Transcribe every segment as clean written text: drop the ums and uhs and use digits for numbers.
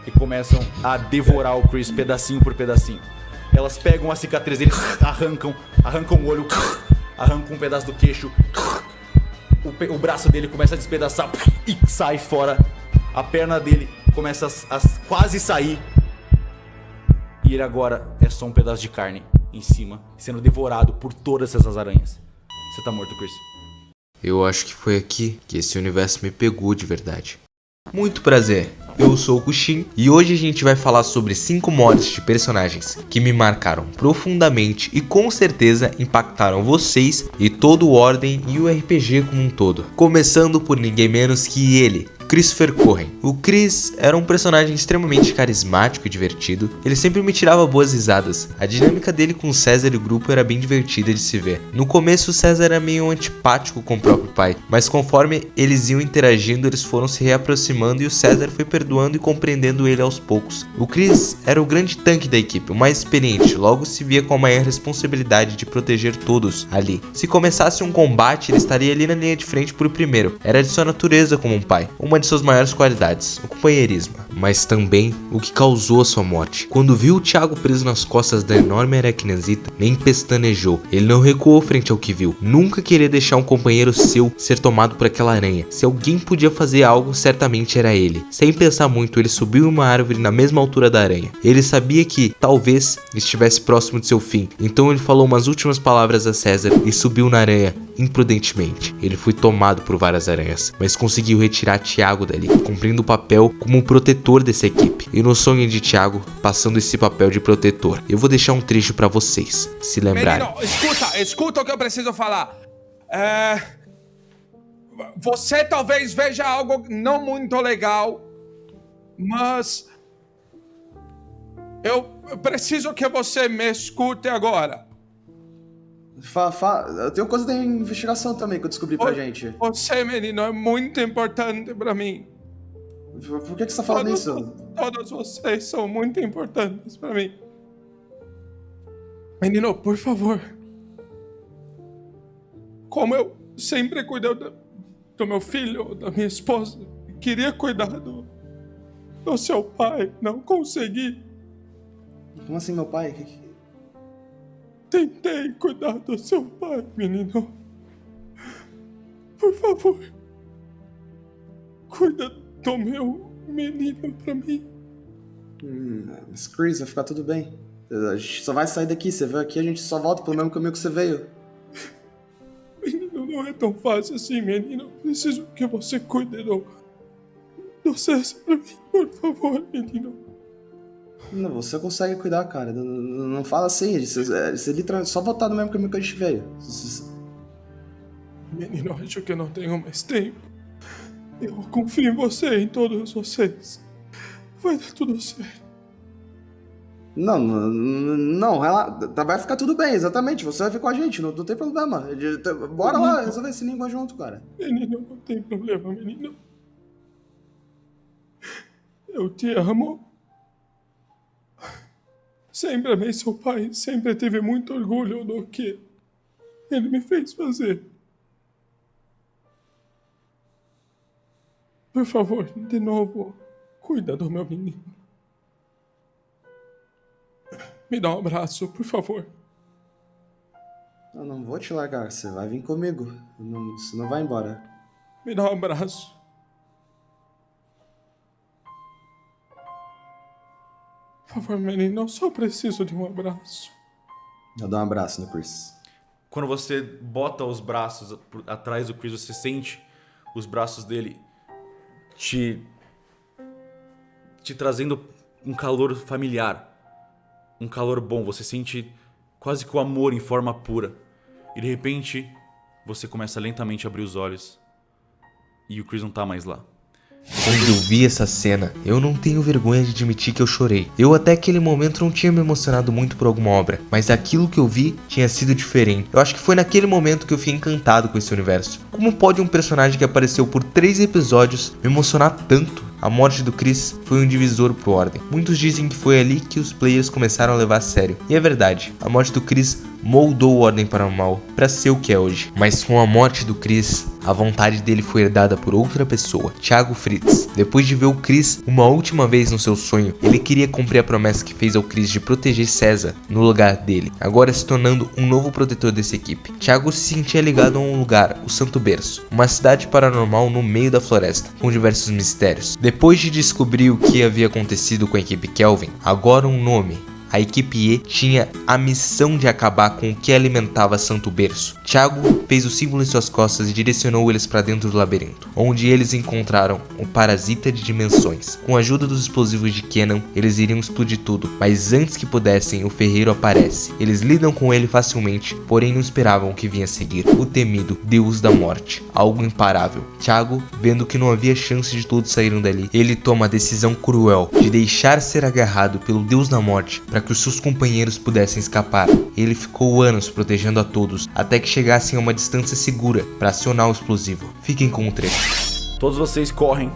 e começam a devorar o Chris pedacinho por pedacinho. Elas pegam a cicatriz dele, arrancam o olho, arrancam um pedaço do queixo, o braço dele começa a despedaçar e sai fora. A perna dele começa a quase sair. E ele agora é só um pedaço de carne em cima, sendo devorado por todas essas aranhas. Você tá morto, Chris. Eu acho que foi aqui que esse universo me pegou de verdade. Muito prazer, eu sou o Kushin e hoje a gente vai falar sobre 5 mortes de personagens que me marcaram profundamente e com certeza impactaram vocês e todo o Ordem e o RPG como um todo. Começando por ninguém menos que ele, Christopher Corren. O Chris era um personagem extremamente carismático e divertido, ele sempre me tirava boas risadas. A dinâmica dele com o César e o grupo era bem divertida de se ver. No começo o César era meio antipático com o próprio pai, mas conforme eles iam interagindo eles foram se reaproximando e o César foi perdoando e compreendendo ele aos poucos. O Chris era o grande tanque da equipe, o mais experiente, logo se via com a maior responsabilidade de proteger todos ali. Se começasse um combate ele estaria ali na linha de frente por primeiro, era de sua natureza como um pai. Uma de suas maiores qualidades, o companheirismo, mas também o que causou a sua morte. Quando viu o Thiago preso nas costas da enorme aracnazita, nem pestanejou, ele não recuou frente ao que viu, nunca queria deixar um companheiro seu ser tomado por aquela aranha. Se alguém podia fazer algo, certamente era ele. Sem pensar muito, ele subiu em uma árvore na mesma altura da aranha. Ele sabia que, talvez, estivesse próximo de seu fim, então ele falou umas últimas palavras a César e subiu na aranha, imprudentemente. Ele foi tomado por várias aranhas, mas conseguiu retirar Thiago dali, cumprindo o papel como um protetor dessa equipe. E no sonho de Thiago, passando esse papel de protetor. Eu vou deixar um trecho pra vocês se lembrarem. Menino, escuta o que eu preciso falar. Você talvez veja algo não muito legal, mas eu preciso que você me escute agora. Eu tenho coisa da investigação também que eu descobri pra gente. Você, menino, é muito importante pra mim. Por que você tá falando isso? Todos vocês são muito importantes pra mim. Menino, por favor. Como eu sempre cuidei do meu filho, da minha esposa, queria cuidar do seu pai, não consegui. Como assim, meu pai? Tentei cuidar do seu pai, menino. Por favor. Cuida do meu menino pra mim. Mas Chris, vai ficar tudo bem. A gente só vai sair daqui, você veio aqui, a gente só volta pelo mesmo caminho que você veio. Menino, não é tão fácil assim, menino. Eu preciso que você cuide do César pra mim, por favor, menino. Não, você consegue cuidar, cara. Não fala assim. Você literalmente só voltar no mesmo caminho que a gente veio. Menino, acho que eu não tenho mais tempo. Eu confio em você, em todos vocês. Vai dar tudo certo. Não, vai ficar tudo bem, exatamente. Você vai vir com a gente, não tem problema. Bora lá resolver esse língua junto, cara. Menino, não tem problema, menino. Eu te amo. Sempre amei seu pai, sempre tive muito orgulho do que ele me fez fazer. Por favor, de novo, cuida do meu menino. Me dá um abraço, por favor. Eu não vou te largar, você vai vir comigo. Você não vai embora. Me dá um abraço. Por favor, menino, eu só preciso de um abraço. Eu dou um abraço no Chris. Quando você bota os braços atrás do Chris, você sente os braços dele te trazendo um calor familiar. Um calor bom. Você sente quase que o amor em forma pura. E de repente, você começa lentamente a abrir os olhos. E o Chris não tá mais lá. Quando eu vi essa cena, eu não tenho vergonha de admitir que eu chorei. Eu até aquele momento não tinha me emocionado muito por alguma obra, mas aquilo que eu vi tinha sido diferente. Eu acho que foi naquele momento que eu fiquei encantado com esse universo. Como pode um personagem que apareceu por 3 episódios me emocionar tanto? A morte do Chris foi um divisor pro Ordem. Muitos dizem que foi ali que os players começaram a levar a sério. E é verdade, a morte do Chris moldou a Ordem Paranormal para ser o que é hoje. Mas com a morte do Chris, a vontade dele foi herdada por outra pessoa, Thiago Fritz. Depois de ver o Chris uma última vez no seu sonho, ele queria cumprir a promessa que fez ao Chris de proteger César no lugar dele, agora se tornando um novo protetor dessa equipe. Thiago se sentia ligado a um lugar, o Santo Berço, uma cidade paranormal no meio da floresta, com diversos mistérios. Depois de descobrir o que havia acontecido com a equipe Kelvin, agora um nome. A equipe E tinha a missão de acabar com o que alimentava Santo Berço. Thiago fez o símbolo em suas costas e direcionou eles para dentro do labirinto, onde eles encontraram o parasita de dimensões. Com a ajuda dos explosivos de Kenan, eles iriam explodir tudo, mas antes que pudessem, o ferreiro aparece. Eles lidam com ele facilmente, porém não esperavam o que vinha a seguir, o temido Deus da Morte, algo imparável. Thiago, vendo que não havia chance de todos saírem dali, ele toma a decisão cruel de deixar ser agarrado pelo Deus da Morte para que os seus companheiros pudessem escapar. Ele ficou anos protegendo a todos, até que chegassem a uma distância segura para acionar o explosivo. Fiquem com o trecho. Todos vocês correm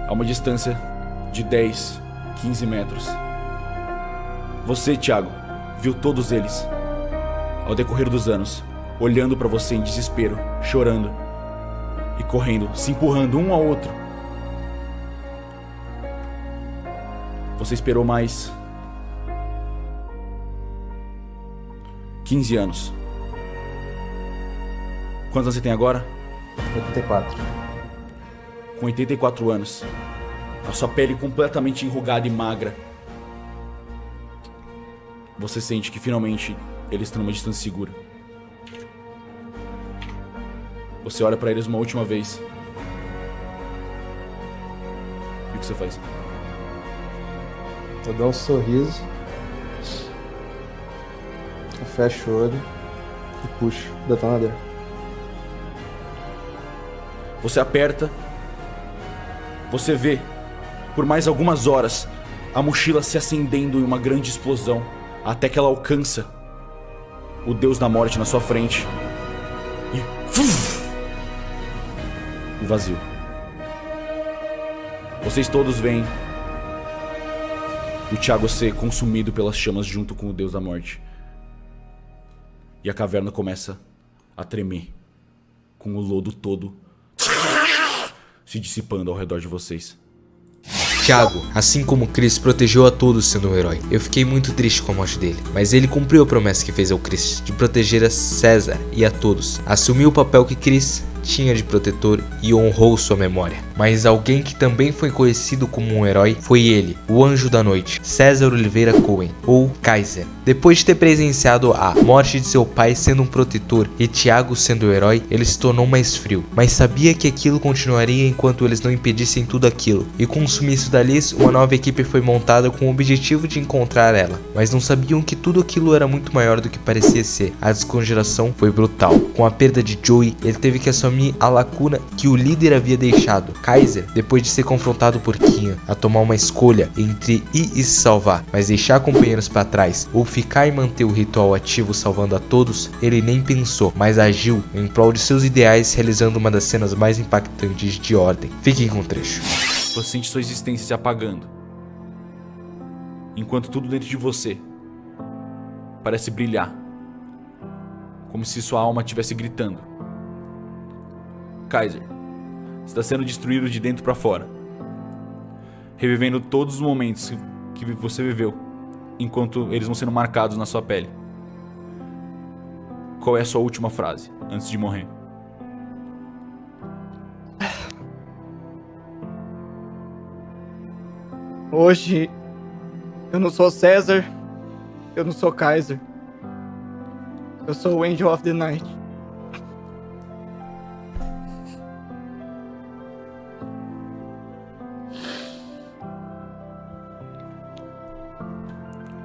a uma distância de 10, 15 metros. Você, Thiago, viu todos eles ao decorrer dos anos, olhando para você em desespero, chorando e correndo, se empurrando um ao outro. Você esperou mais 15 anos. Quantos anos você tem agora? 84. Com 84 anos. A sua pele completamente enrugada e magra. Você sente que finalmente eles estão numa distância segura. Você olha pra eles uma última vez. E o que você faz? Eu dou um sorriso, eu fecho o olho e puxo o detonador. Você aperta. Você vê, por mais algumas horas, a mochila se acendendo em uma grande explosão, até que ela alcança o Deus da Morte na sua frente. E o vazio. Vocês todos veem o Thiago ser consumido pelas chamas junto com o Deus da Morte. E a caverna começa a tremer, com o lodo todo se dissipando ao redor de vocês. Thiago, assim como Chris, protegeu a todos sendo um herói. Eu fiquei muito triste com a morte dele, mas ele cumpriu a promessa que fez ao Chris de proteger a César e a todos. Assumiu o papel que Chris tinha de protetor e honrou sua memória. Mas alguém que também foi conhecido como um herói foi ele, o Anjo da Noite, César Oliveira Cohen, ou Kaiser. Depois de ter presenciado a morte de seu pai sendo um protetor e Thiago sendo o herói, ele se tornou mais frio, mas sabia que aquilo continuaria enquanto eles não impedissem tudo aquilo. E com o sumiço da Liz, uma nova equipe foi montada com o objetivo de encontrar ela, mas não sabiam que tudo aquilo era muito maior do que parecia ser. A descongelação foi brutal. Com a perda de Joey, ele teve que assumir a lacuna que o líder havia deixado. Kaiser, depois de ser confrontado por Kian a tomar uma escolha entre ir e se salvar, mas deixar companheiros para trás, ou ficar e manter o ritual ativo salvando a todos, ele nem pensou, mas agiu em prol de seus ideais, realizando uma das cenas mais impactantes de Ordem. Fiquem com o trecho. Você sente sua existência se apagando, enquanto tudo dentro de você parece brilhar, como se sua alma estivesse gritando. Kaiser está sendo destruído de dentro para fora, revivendo todos os momentos que você viveu, enquanto eles vão sendo marcados na sua pele. Qual é a sua última frase antes de morrer? Hoje, eu não sou César, eu não sou Kaiser. Eu sou o Angel of the Night.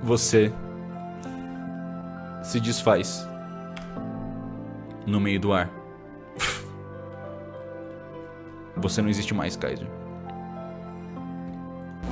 Você se desfaz no meio do ar. Você não existe mais, Kaiser.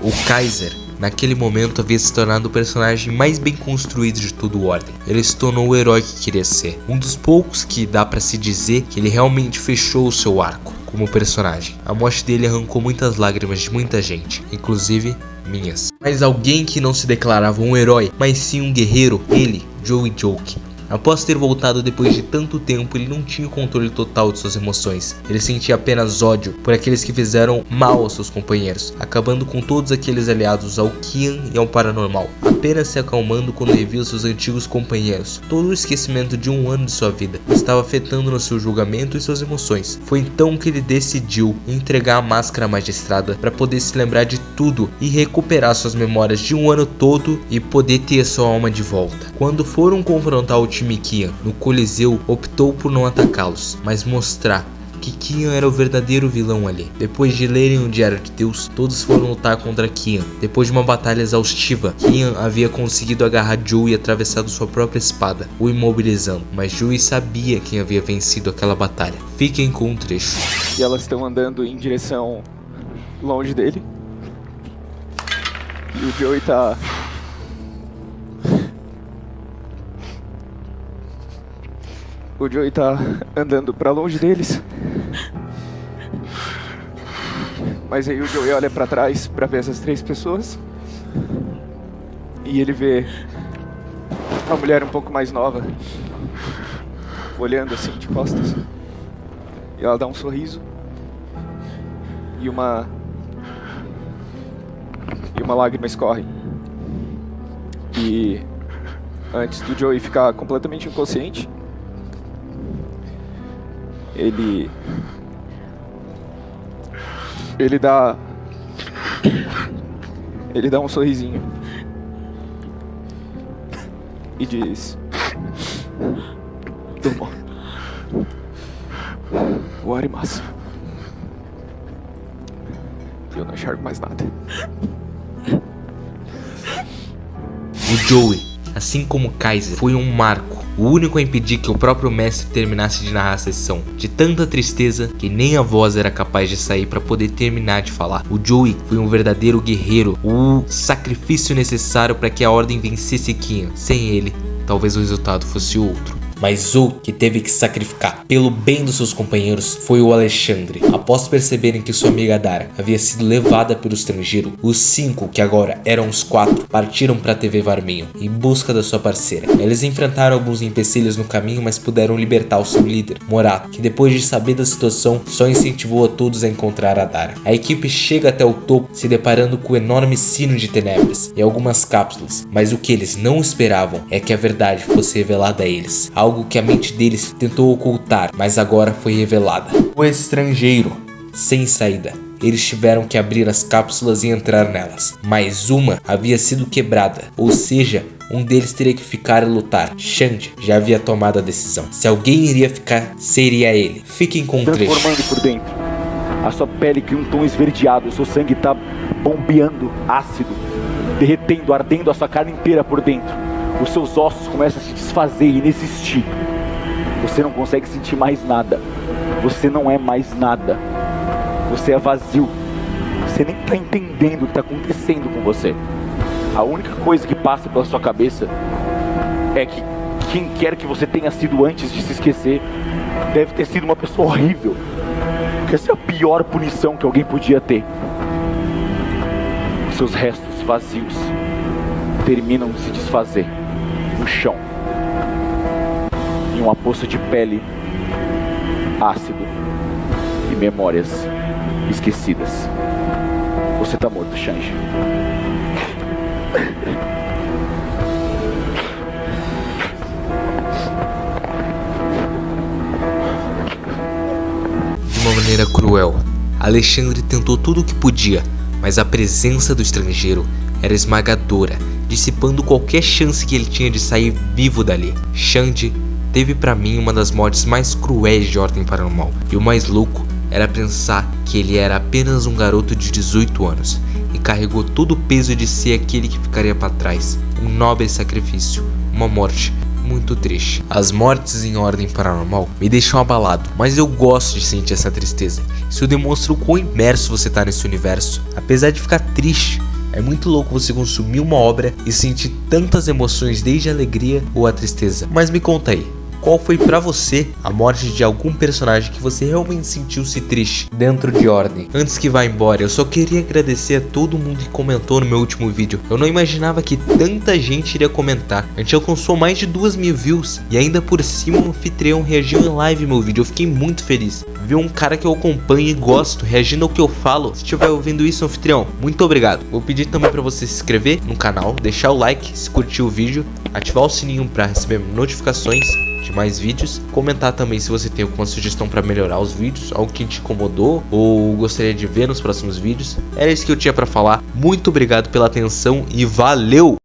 O Kaiser, naquele momento, havia se tornado o personagem mais bem construído de todo o Ordem. Ele se tornou o herói que queria ser. Um dos poucos que dá pra se dizer que ele realmente fechou o seu arco como personagem. A morte dele arrancou muitas lágrimas de muita gente, inclusive minhas. Mas alguém que não se declarava um herói, mas sim um guerreiro, ele, Joey Joke. Após ter voltado depois de tanto tempo, ele não tinha o controle total de suas emoções. Ele sentia apenas ódio por aqueles que fizeram mal aos seus companheiros, acabando com todos aqueles aliados ao Kian e ao Paranormal, apenas se acalmando quando revia seus antigos companheiros. Todo o esquecimento de um ano de sua vida estava afetando no seu julgamento e suas emoções. Foi então que ele decidiu entregar a máscara magistrada para poder se lembrar de tudo e recuperar suas memórias de um ano todo e poder ter sua alma de volta. Quando foram confrontar o time Kian no Coliseu, optou por não atacá-los, mas mostrar que Kian era o verdadeiro vilão ali. Depois de lerem o Diário de Deus, todos foram lutar contra Kian. Depois de uma batalha exaustiva, Kian havia conseguido agarrar Joey e atravessado sua própria espada, o imobilizando, mas Joey sabia quem havia vencido aquela batalha. Fiquem com um trecho. E elas estão andando em direção longe dele. E o Joey tá... O Joey tá andando pra longe deles. Mas aí o Joey olha pra trás pra ver essas 3 pessoas. E ele vê uma mulher um pouco mais nova olhando assim de costas. E ela dá um sorriso. E uma lágrima escorre. E antes do Joey ficar completamente inconsciente, ele dá um sorrisinho e diz: "Domo, warimasu." E eu não enxergo mais nada. O Joey, assim como Kaiser, foi um marco, o único a impedir que o próprio mestre terminasse de narrar a sessão. De tanta tristeza que nem a voz era capaz de sair para poder terminar de falar. O Joey foi um verdadeiro guerreiro, o sacrifício necessário para que a ordem vencesse Kian. Sem ele, talvez o resultado fosse outro. Mas outro que teve que sacrificar pelo bem dos seus companheiros foi o Alexandre. Após perceberem que sua amiga Dara havia sido levada pelo estrangeiro, os 5, que agora eram os 4, partiram para a TV Varminho em busca da sua parceira. Eles enfrentaram alguns empecilhos no caminho, mas puderam libertar o seu líder, Morato, que depois de saber da situação, só incentivou a todos a encontrar a Dara. A equipe chega até o topo, se deparando com o enorme sino de tenebras e algumas cápsulas, mas o que eles não esperavam é que a verdade fosse revelada a eles. Algo que a mente deles tentou ocultar, mas agora foi revelada. O estrangeiro, sem saída. Eles tiveram que abrir as cápsulas e entrar nelas, mas uma havia sido quebrada, ou seja, um deles teria que ficar e lutar. Xande já havia tomado a decisão. Se alguém iria ficar, seria ele. Fiquem com um trecho. Transformando por dentro. A sua pele cria um tom esverdeado, o seu sangue tá bombeando ácido, derretendo, ardendo a sua carne inteira por dentro. Os seus ossos começam a se desfazer e inexistir. Você não consegue sentir mais nada. Você não é mais nada. Você é vazio. Você nem tá entendendo o que tá acontecendo com você. A única coisa que passa pela sua cabeça é que quem quer que você tenha sido antes de se esquecer deve ter sido uma pessoa horrível. Que essa é a pior punição que alguém podia ter. Seus restos vazios terminam de se desfazer no chão, em uma poça de pele, ácido e memórias esquecidas. Você tá morto, Xande. De uma maneira cruel, Alexandre tentou tudo o que podia, mas a presença do estrangeiro era esmagadora, dissipando qualquer chance que ele tinha de sair vivo dali. Xande teve pra mim uma das mortes mais cruéis de Ordem Paranormal, e o mais louco era pensar que ele era apenas um garoto de 18 anos e carregou todo o peso de ser aquele que ficaria para trás. Um nobre sacrifício, uma morte muito triste. As mortes em Ordem Paranormal me deixam abalado, mas eu gosto de sentir essa tristeza. Isso demonstra o quão imerso você tá nesse universo. Apesar de ficar triste, é muito louco você consumir uma obra e sentir tantas emoções, desde a alegria ou a tristeza. Mas me conta aí, qual foi pra você a morte de algum personagem que você realmente sentiu-se triste dentro de Ordem. Antes que vá embora, eu só queria agradecer a todo mundo que comentou no meu último vídeo. Eu não imaginava que tanta gente iria comentar. A gente alcançou mais de 2.000 views e ainda por cima o anfitrião reagiu em live meu vídeo. Eu fiquei muito feliz. Ver um cara que eu acompanho e gosto reagindo ao que eu falo. Se estiver ouvindo isso, anfitrião, muito obrigado. Vou pedir também pra você se inscrever no canal, deixar o like se curtiu o vídeo, ativar o sininho pra receber notificações de mais vídeos, comentar também se você tem alguma sugestão para melhorar os vídeos, algo que te incomodou ou gostaria de ver nos próximos vídeos. Era isso que eu tinha para falar. Muito obrigado pela atenção e valeu!